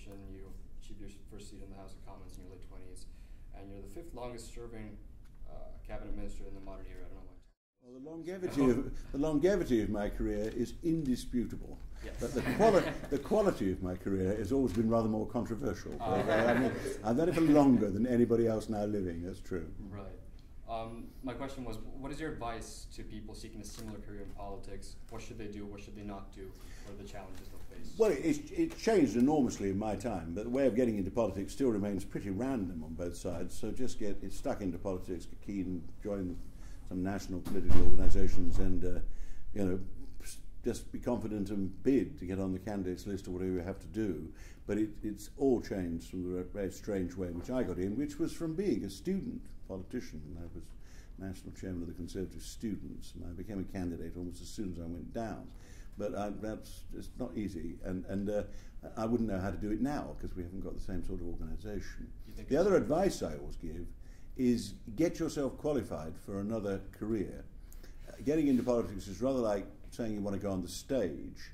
position. You achieved your first seat in the House of Commons in your late 20s, and you're the 5th longest serving cabinet minister in the modern era. I don't know why. Well, the longevity of my career is indisputable. Yes. But the quality of my career has always been rather more controversial. I've done it for longer than anybody else now living, that's true. Right. My question was, what is your advice to people seeking a similar career in politics? What should they do? What should they not do? What are the challenges they'll face? Well, it's changed enormously in my time, but the way of getting into politics still remains pretty random on both sides. So just get stuck into politics, get keen, join some national political organisations, and just be confident and bid to get on the candidates list or whatever you have to do. But it's all changed from the very strange way in which I got in, which was from being a student politician. I was national chairman of the Conservative Students, and I became a candidate almost as soon as I went down. But that's just not easy, and I wouldn't know how to do it now because we haven't got the same sort of organisation. The other advice I always give is get yourself qualified for another career. Getting into politics is rather like saying you want to go on the stage.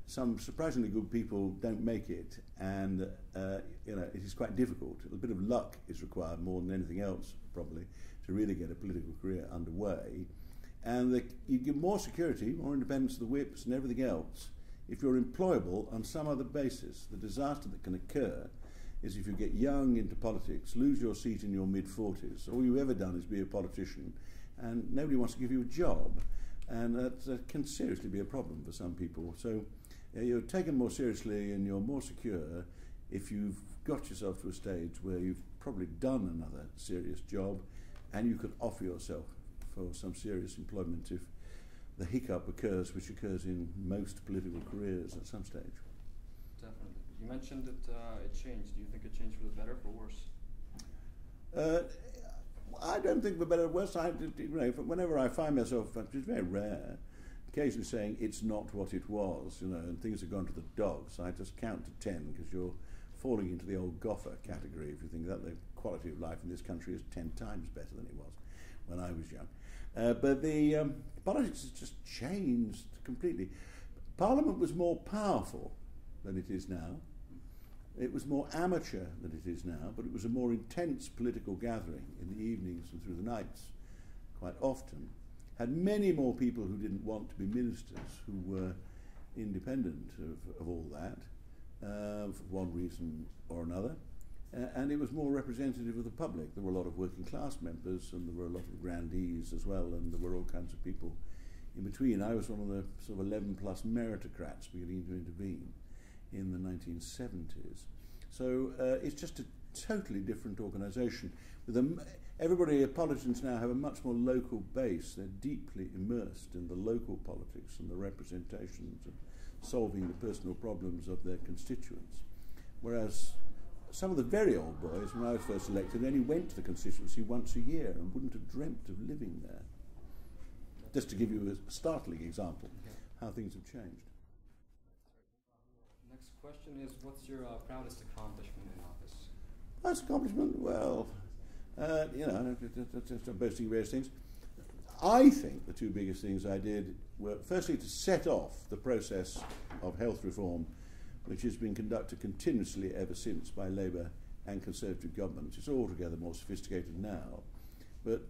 Some surprisingly good people don't make it, and it is quite difficult. A bit of luck is required more than anything else, probably, to really get a political career underway. And you get more security, more independence of the whips and everything else if you're employable on some other basis. The disaster that can occur is if you get young into politics, lose your seat in your mid-40s, all you've ever done is be a politician, and nobody wants to give you a job. And that can seriously be a problem for some people. So you're taken more seriously and you're more secure if you've got yourself to a stage where you've probably done another serious job and you could offer yourself for some serious employment if the hiccup occurs, which occurs in most political careers at some stage. Definitely. You mentioned that it changed. Do you think it changed for the better or for worse? I don't think for better or worse. Whenever I find myself, which is very rare, occasionally saying it's not what it was, and things have gone to the dogs, I just count to 10 because you're falling into the old goffer category if you think that the quality of life in this country is 10 times better than it was when I was young. But the politics has just changed completely. Parliament was more powerful than it is now. It was more amateur than it is now, but it was a more intense political gathering in the evenings and through the nights quite often. Had many more people who didn't want to be ministers, who were independent of all that, for one reason or another. And it was more representative of the public. There were a lot of working class members, and there were a lot of grandees as well, and there were all kinds of people in between. I was one of the sort of 11-plus meritocrats beginning to intervene in the 1970s. So it's just a totally different organisation. Everybody, politicians now have a much more local base. They're deeply immersed in the local politics and the representations and solving the personal problems of their constituents. Whereas some of the very old boys, when I was first elected, only went to the constituency once a year and wouldn't have dreamt of living there. Just to give you a startling example how things have changed. Next question is, what's your proudest accomplishment in office? Proudest accomplishment? Well, just boasting various things. I think the two biggest things I did were, firstly, to set off the process of health reform, which has been conducted continuously ever since by Labour and Conservative governments. It's altogether more sophisticated now. But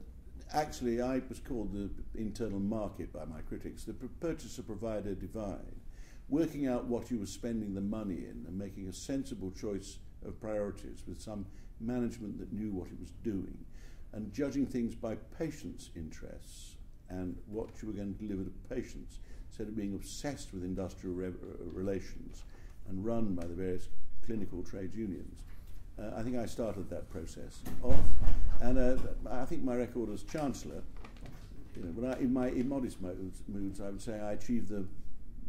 actually, I was called the internal market by my critics, the purchaser-provider divide, working out what you were spending the money in and making a sensible choice of priorities with some management that knew what it was doing, and judging things by patients' interests and what you were going to deliver to patients, instead of being obsessed with industrial relations and run by the various clinical trade unions. I think I started that process off, and I think my record as Chancellor, in my immodest moods, I would say I achieved the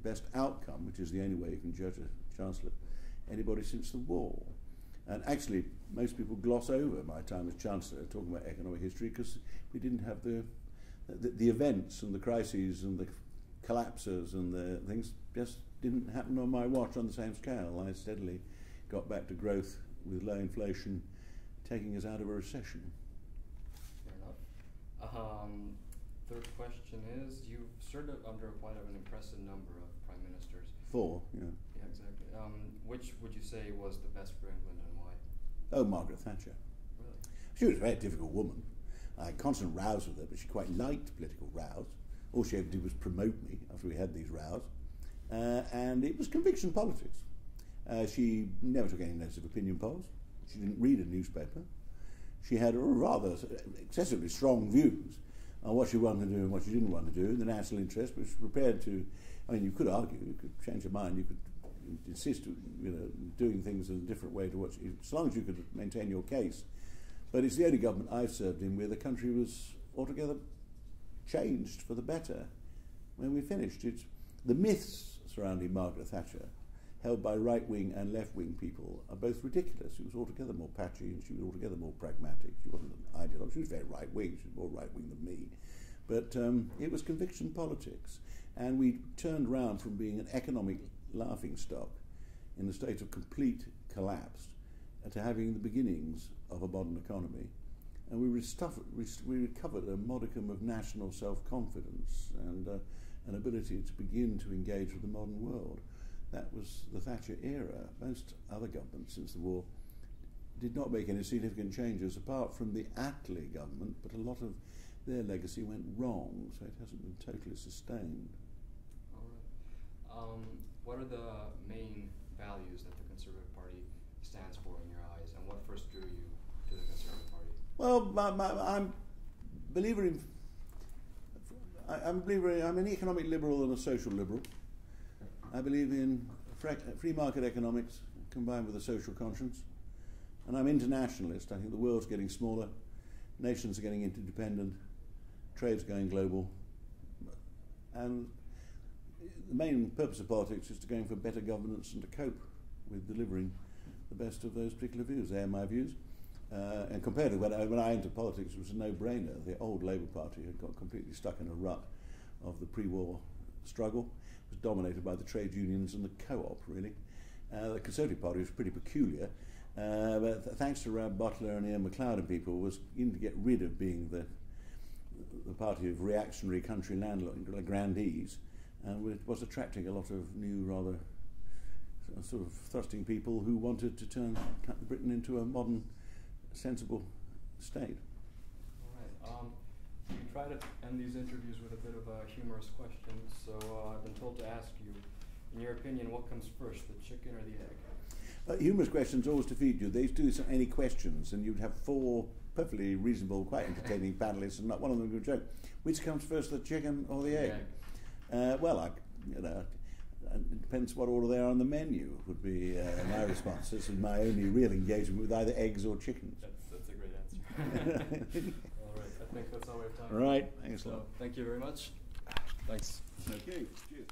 best outcome, which is the only way you can judge a Chancellor, anybody since the war. And actually, most people gloss over my time as Chancellor, talking about economic history, because we didn't have the events and the crises and the collapses and the things just didn't happen on my watch on the same scale. I steadily got back to growth with low inflation, taking us out of a recession. Fair enough. Third question is, you've served under quite an impressive number of prime ministers. 4, yeah. Yeah, exactly. Which would you say was the best for England and why? Oh, Margaret Thatcher. Really? She was a very difficult woman. I had constant rows with her, but she quite liked political rows. All she ever did was promote me after we had these rows. And it was conviction politics. She never took any notice of opinion polls. She didn't read a newspaper. She had rather excessively strong views on what she wanted to do and what she didn't want to do in the national interest, but she was prepared to, I mean, you could argue, you could change your mind, you could insist, doing things in a different way to what she, as long as you could maintain your case. But it's the only government I've served in where the country was altogether changed for the better when we finished. The myths surrounding Margaret Thatcher, held by right-wing and left-wing people, are both ridiculous. She was altogether more patchy and she was altogether more pragmatic. She wasn't an ideologue. She was very right-wing. She was more right-wing than me. But it was conviction politics. And we turned round from being an economic laughingstock in a state of complete collapse to having the beginnings of a modern economy. And we recovered a modicum of national self-confidence and an ability to begin to engage with the modern world. That was the Thatcher era. Most other governments since the war did not make any significant changes apart from the Attlee government, but a lot of their legacy went wrong, so it hasn't been totally sustained. All right. What are the main values that the Conservative Party stands for in your eyes, and what first drew you to the Conservative Party? Well, I'm a believer in. I'm an economic liberal and a social liberal. I believe in free market economics combined with a social conscience. And I'm internationalist. I think the world's getting smaller, nations are getting interdependent, trade's going global. And the main purpose of politics is to go for better governance and to cope with delivering the best of those particular views. They are my views. And compared to when I entered politics, it was a no-brainer. The old Labour Party had got completely stuck in a rut of the pre-war struggle. It was dominated by the trade unions and the co-op, really. The Conservative Party was pretty peculiar, but thanks to Rab Butler and Ian MacLeod and people, was in to get rid of being the party of reactionary country landlord grandees, and it was attracting a lot of new, rather sort of thrusting people who wanted to turn Britain into a modern, sensible state. All right. We try to end these interviews with a bit of a humorous question, so I've been told to ask you, in your opinion, what comes first, the chicken or the egg? Humorous questions always defeat you. They used to do any questions, and you'd have four perfectly reasonable, quite entertaining panelists, and not one of them would joke. Which comes first, the chicken or the egg? It depends what order they are on the menu, would be my response. This is my only real engagement with either eggs or chickens. That's a great answer. All right, I think that's all we have time for. Right, thanks a lot. Thank you very much. Thanks. Okay, cheers.